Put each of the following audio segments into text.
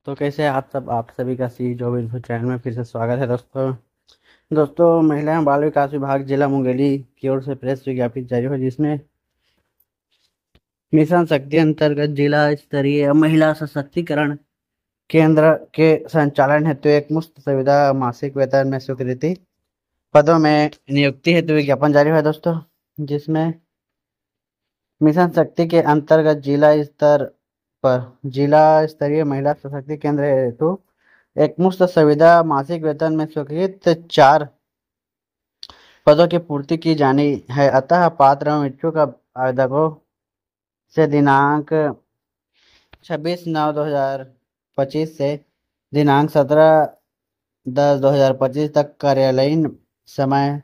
तो कैसे हैं आप सभी का सी जॉब इन्फो चैनल में फिर से स्वागत है दोस्तों। महिला एवं बाल विकास विभाग जिला मुंगेली की ओर से प्रेस विज्ञप्ति जारी हुई, जिसमें मिशन शक्ति अंतर्गत जिला स्तरीय महिला सशक्तिकरण केंद्र के संचालन हेतु एक मुफ्त सुविधा मासिक वेतन में स्वीकृति पदों में नियुक्ति हेतु विज्ञापन जारी हुआ है दोस्तों। जिसमें मिशन शक्ति के अंतर्गत जिला स्तरीय महिला सशक्ति केंद्र हेतु एक मुफ्त सुविधा मासिक वेतन में स्वीकृत 4 पदों की पूर्ति की जानी है। अतः पात्र एवं इच्छुक आवेदकों से दिनांक 26/9/2025 से दिनांक 17/10/2025 तक कार्यालयीन समय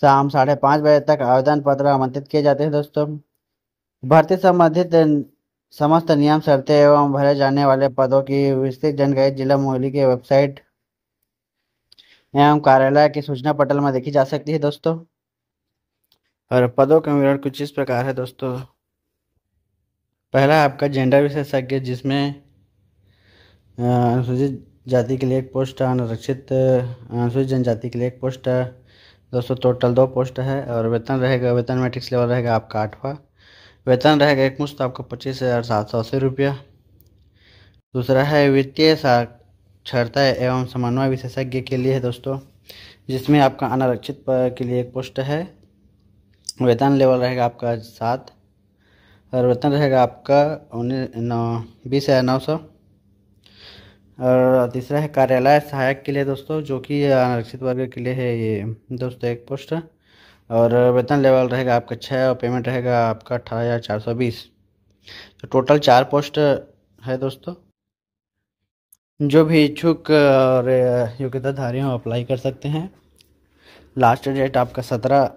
शाम 5:30 बजे तक आवेदन पत्र आमंत्रित किए जाते हैं दोस्तों। भर्ती संबंधित समस्त नियम शर्तें एवं भरे जाने वाले पदों की विस्तृत जानकारी जिला मुंगेली के वेबसाइट एवं कार्यालय की सूचना पटल में देखी जा सकती है दोस्तों। और पदों का विवरण कुछ इस प्रकार है दोस्तों। पहला है आपका जेंडर विशेषज्ञ, जिसमें अनुसूचित जाति के लिए एक पोस्ट है, अनुसूचित जनजाति के लिए एक पोस्ट है दोस्तों। टोटल 2 पोस्ट है। और वेतन मैट्रिक्स लेवल रहेगा आपका 8वां। वेतन रहेगा एक मुश्त आपको 25,780 रुपया। दूसरा है वित्तीय साक्षरता एवं समन्वय विशेषज्ञ के लिए है दोस्तों, जिसमें आपका अनारक्षित के लिए एक पोस्ट है। वेतन लेवल रहेगा आपका 7 और वेतन रहेगा आपका 20,900। और तीसरा है कार्यालय सहायक के लिए दोस्तों, जो कि आरक्षित वर्ग के लिए है ये दोस्तों एक पोस्ट। और वेतन लेवल रहेगा आपका 6 और पेमेंट रहेगा आपका 18,420। तो टोटल 4 पोस्ट है दोस्तों। जो भी इच्छुक और योग्यताधारी हो अप्लाई कर सकते हैं। लास्ट डेट आपका 17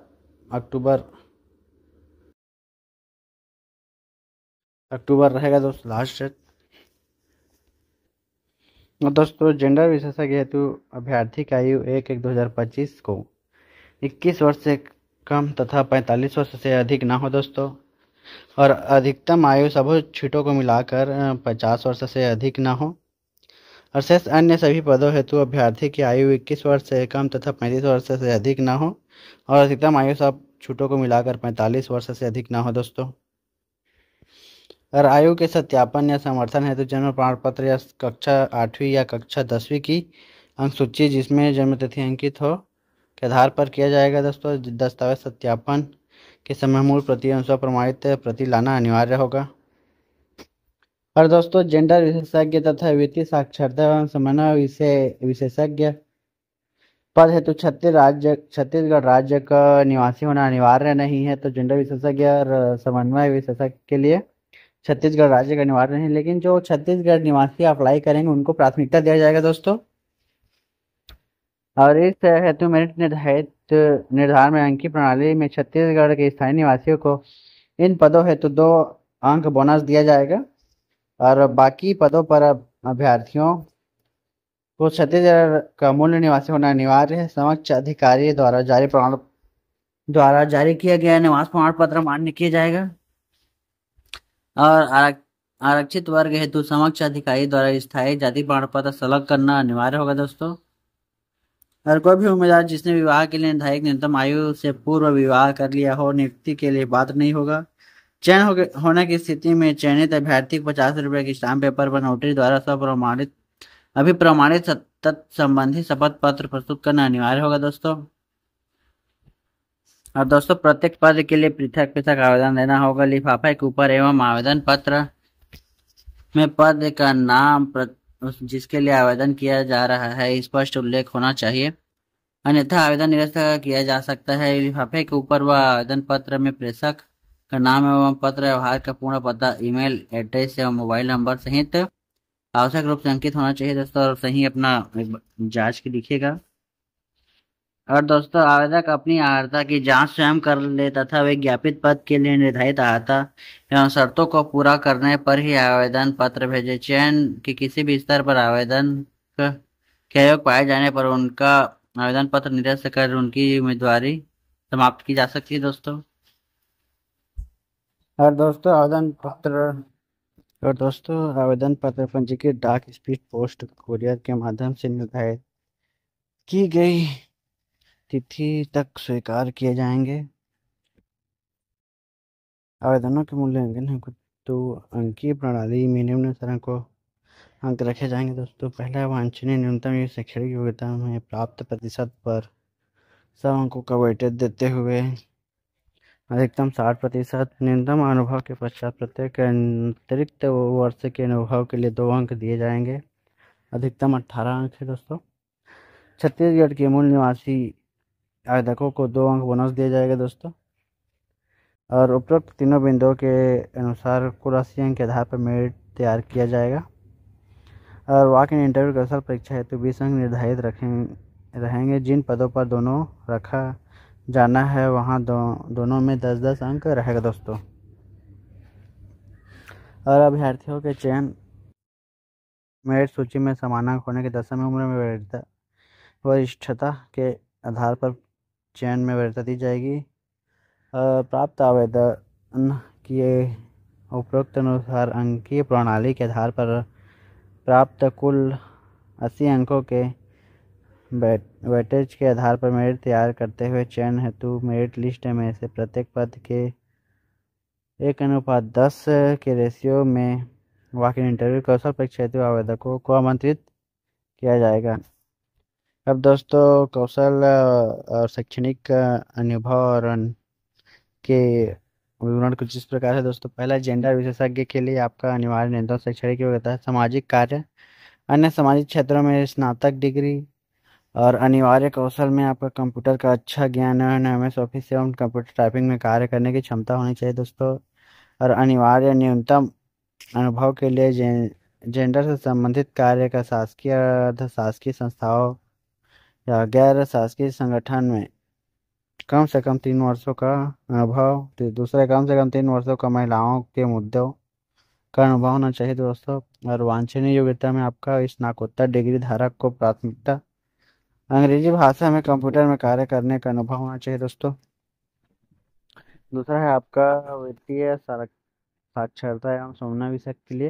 अक्टूबर रहेगा दोस्तों लास्ट डेट। और दोस्तों जेंडर विशेषज्ञ हेतु अभ्यर्थी की आयु 1/1/2025 को 21 वर्ष से कम तथा 45 वर्ष से अधिक ना हो दोस्तों। और अधिकतम आयु सभी सीटों को मिलाकर 50 वर्ष से अधिक ना हो। और शेष अन्य सभी पदों हेतु अभ्यर्थी की आयु 21 वर्ष से कम तथा 35 वर्ष से अधिक ना हो। और अधिकतम आयु सब छूटों को मिलाकर 45 वर्ष से अधिक ना हो दोस्तों। और आयु के सत्यापन या समर्थन हेतु जन्म प्रमाण पत्र या कक्षा 8वीं या कक्षा 10वीं की अंक सूची जिसमें जन्म तिथि अंकित हो के आधार पर किया जाएगा दोस्तों। दस्तावेज सत्यापन के समय मूल प्रति एवं स्वप्रमाणित प्रति लाना अनिवार्य होगा। और दोस्तों जेंडर विशेषज्ञ तथा वित्तीय साक्षरता एवं समन्वय विशेषज्ञ पद हेतु छत्तीसगढ़ राज्य का निवासी होना अनिवार्य नहीं है। तो जेंडर विशेषज्ञ और समन्वय विशेषज्ञ के लिए छत्तीसगढ़ राज्य का अनिवार्य नहीं, लेकिन जो छत्तीसगढ़ निवासी अप्लाई करेंगे उनको प्राथमिकता दिया जाएगा दोस्तों। और इस हेतु मेरिट निर्धारित निर्धारण में अंकीय प्रणाली में छत्तीसगढ़ के स्थानीय निवासियों को इन पदों हेतु 2 अंक बोनस दिया जाएगा। और बाकी पदों पर अभ्यर्थियों को छत्तीसगढ़ का मूल निवासी होना अनिवार्य है। समक्ष अधिकारी द्वारा जारी किया गया निवास प्रमाण पत्र मान्य किया जाएगा। और आरक्षित वर्ग हेतु समक्ष अधिकारी द्वारा स्थायी जाति प्रमाण पत्र संलग्न करना अनिवार्य होगा दोस्तों। और कोई भी उम्मीदवार जिसने विवाह के लिए निर्धारित न्यूनतम आयु से पूर्व विवाह कर लिया हो नियुक्ति के लिए पात्र नहीं होगा। होने की स्थिति में चयनित अभ्यर्थी को 50 रुपये की स्टाम्प पेपर पर नोटरी द्वारा अभिप्रमाणित तत्संबंधी शपथ पत्र प्रस्तुत करना अनिवार्य होगा दोस्तों। और दोस्तों प्रत्येक पद के लिए पृथक पृथक आवेदन देना होगा। लिफाफे के ऊपर एवं आवेदन पत्र में पद का नाम जिसके लिए आवेदन किया जा रहा है स्पष्ट उल्लेख होना चाहिए, अन्यथा आवेदन निरस्त किया जा सकता है। लिफाफे के ऊपर व आवेदन पत्र में प्रेषक का नाम एवं पत्र व्यवहार का पूर्ण पता, ईमेल एड्रेस एवं मोबाइल नंबर सहित आवश्यक रूप से अंकित होना चाहिए दोस्तों। और सही अपना जांच के लिखिएगा। और दोस्तों आवेदक अपनी अर्हता की जांच स्वयं कर ले तथा विज्ञापित पद के लिए निर्धारित अर्हता एवं शर्तों को पूरा करने पर ही आवेदन पत्र भेजे। चयन के किसी भी स्तर पर आवेदन के अयोग्य पाए जाने पर उनका आवेदन पत्र निरस्त कर उनकी उम्मीदवारी समाप्त की जा सकती है दोस्तों। और दोस्तों आवेदन पत्र और दोस्तों, आवेदन पत्र पंजीकृत डाक स्पीड पोस्ट कुरियर के माध्यम से निर्धारित की गई तिथि तक स्वीकार किए जाएंगे। आवेदनों के मूल्यांकन हेतु अंकीय प्रणाली में निम्न को अंक रखे जाएंगे। दोस्तों, पहला, वांछनीय न्यूनतम शैक्षणिक योग्यता में प्राप्त प्रतिशत पर 100 अंकों का वेटेज देते हुए अधिकतम 60%। न्यूनतम अनुभव के पश्चात प्रत्येक अतिरिक्त वर्ष के अनुभव के लिए 2 अंक दिए जाएंगे। अधिकतम 18 अंक है दोस्तों। छत्तीसगढ़ के मूल निवासी आवेदकों को 2 अंक बोनस दिया जाएगा दोस्तों। और उपरोक्त तीनों बिंदुओं के अनुसार कुल 80 अंक के आधार पर मेरिट तैयार किया जाएगा। और वॉक इन इंटरव्यू कौशल परीक्षा हेतु 20 अंक निर्धारित रहेंगे। जिन पदों पर दोनों रखा जाना है वहाँ दोनों में 10-10 अंक रहेगा दोस्तों। और अभ्यर्थियों के चयन मेरिट सूची में समानांक होने की दशा में उम्र में वरिष्ठता के आधार पर चयन में वरीयता दी जाएगी। प्राप्त आवेदन किए उपरोक्त अनुसार अंकीय प्रणाली के आधार पर प्राप्त कुल 80 अंकों के वेटेज के आधार पर मेरिट तैयार करते हुए चयन हेतु मेरिट लिस्ट में से प्रत्येक पद के 1:10 के रेशियो में वॉक इन इंटरव्यू कौशल परीक्षा हेतु आवेदकों को आमंत्रित किया जाएगा। अब दोस्तों, कौशल और शैक्षणिक अनुभव और के विवरण कुछ इस प्रकार है दोस्तों। पहला, जेंडर विशेषज्ञ के लिए आपका अनिवार्य न्यूनतम शैक्षणिक योग्यता है सामाजिक कार्य अन्य सामाजिक क्षेत्रों में स्नातक डिग्री। और अनिवार्य कौशल में आपका कंप्यूटर का अच्छा ज्ञान है, MS ऑफिस एवं कंप्यूटर टाइपिंग में कार्य करने की क्षमता होनी चाहिए दोस्तों। और अनिवार्य न्यूनतम अनुभव के लिए जेंडर से संबंधित कार्य का शासकीय अर्ध शासकीय संस्थाओं या गैर शासकीय संगठन में कम से कम 3 वर्षों का अनुभव। तो दूसरा, कम से कम 3 वर्षों का महिलाओं के मुद्दों का अनुभव होना चाहिए दोस्तों। और वांछनीय योग्यता में आपका स्नातकोत्तर डिग्री धारक को प्राथमिकता। अंग्रेजी भाषा में कंप्यूटर में कार्य करने का अनुभव होना चाहिए दोस्तों। दूसरा है आपका वित्तीय साक्षरता एवं समन्वय विषय के लिए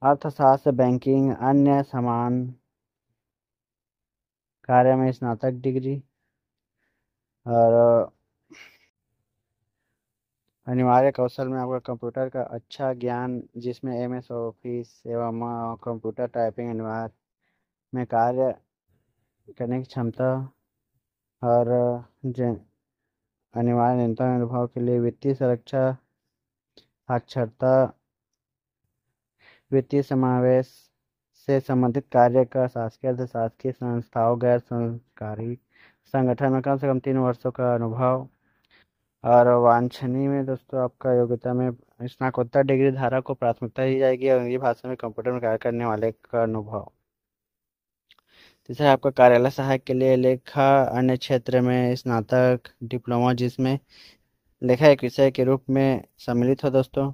अर्थशास्त्र, बैंकिंग, अन्य समान कार्य में स्नातक डिग्री। और अनिवार्य कौशल में आपका कंप्यूटर का अच्छा ज्ञान जिसमें MS ऑफिस एवं कंप्यूटर टाइपिंग अनिवार्य में कार्य करने की क्षमता। और अनिवार्य न्यूनतम अनुभव के लिए वित्तीय सुरक्षा साक्षरता, वित्तीय समावेश से संबंधित कार्य का शासकीय अर्धशासकीय संस्थाओं गैर सरकारी संगठन में कम से कम 3 वर्षों का अनुभव। और वांछनीय में दोस्तों आपका योग्यता में स्नातकोत्तर डिग्री धारक को प्राथमिकता दी जाएगी और अंग्रेजी भाषा में कंप्यूटर में कार्य करने वाले का अनुभव। तीसरा, आपका कार्यालय सहायक के लिए लेखा अन्य क्षेत्र में स्नातक डिप्लोमा जिसमें लेखा एक विषय के रूप में सम्मिलित हो दोस्तों।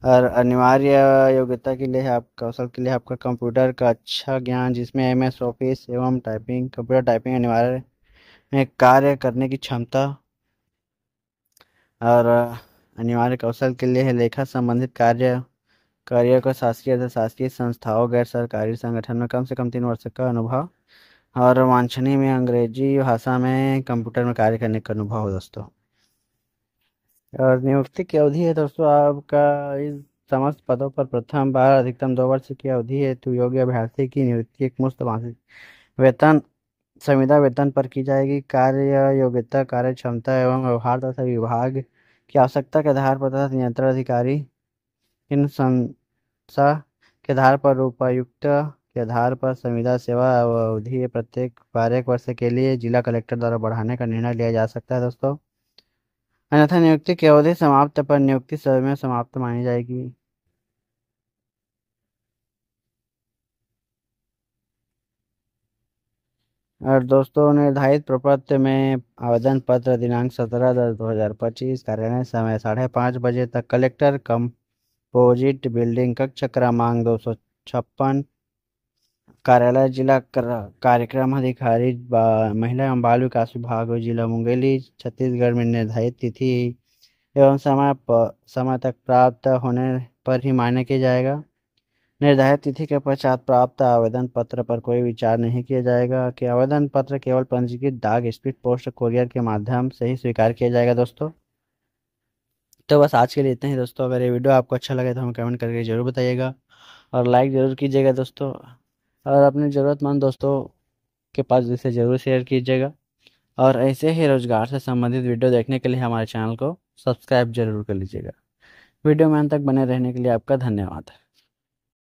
और अनिवार्य योग्यता के लिए आप कौशल के लिए आपका कंप्यूटर का अच्छा ज्ञान जिसमें MS ऑफिस एवं टाइपिंग कंप्यूटर टाइपिंग अनिवार्य में कार्य करने की क्षमता। और अनिवार्य कौशल के लिए है लेखा संबंधित कार्य को शासकीय अर्थशासकीय संस्थाओं गैर सरकारी संगठन में कम से कम 3 वर्ष का अनुभव। और वांछनीय में अंग्रेजी भाषा में कंप्यूटर में कार्य करने का अनुभव हो दोस्तों। और नियुक्ति की अवधि है दोस्तों आपका इस समस्त पदों पर प्रथम बार अधिकतम 2 वर्ष की अवधि हेतु योग्य अभ्यर्थी की नियुक्ति एक मुश्त मासिक वेतन संविदा वेतन पर की जाएगी। कार्य योग्यता, कार्य क्षमता एवं व्यवहार तथा विभाग की आवश्यकता के आधार पर तथा नियंत्रण अधिकारी इन संस्था के आधार पर उपायुक्त के आधार पर संविदा सेवा अवधि प्रत्येक 12 वर्ष के लिए जिला कलेक्टर द्वारा बढ़ाने का निर्णय लिया जा सकता है दोस्तों। अन्यथा नियुक्ति की अवधि समाप्त पर नियुक्ति समय समाप्त मानी जाएगी। और दोस्तों, निर्धारित प्रपत्र में आवेदन पत्र दिनांक 17/10/2025 कार्यालय समय 5:30 बजे तक कलेक्टर कंपोजिट बिल्डिंग कक्ष क्रमांक 256 कार्यालय जिला कार्यक्रम अधिकारी महिला एवं बाल विकास विभाग जिला मुंगेली छत्तीसगढ़ में निर्धारित तिथि एवं समय तक प्राप्त होने पर ही मान्य किया जाएगा। निर्धारित तिथि के पश्चात प्राप्त आवेदन पत्र पर कोई विचार नहीं किया जाएगा कि आवेदन पत्र केवल पंजीकृत डाक, स्पीड पोस्ट, कुरियर के माध्यम से ही स्वीकार किया जाएगा दोस्तों। तो बस आज के लिए इतना ही दोस्तों। अगर ये वीडियो आपको अच्छा लगे तो हमें कमेंट करके जरूर बताइएगा और लाइक ज़रूर कीजिएगा दोस्तों, और अपने ज़रूरतमंद दोस्तों के पास इसे ज़रूर शेयर कीजिएगा। और ऐसे ही रोजगार से संबंधित वीडियो देखने के लिए हमारे चैनल को सब्सक्राइब जरूर कर लीजिएगा। वीडियो में अंत तक बने रहने के लिए आपका धन्यवाद।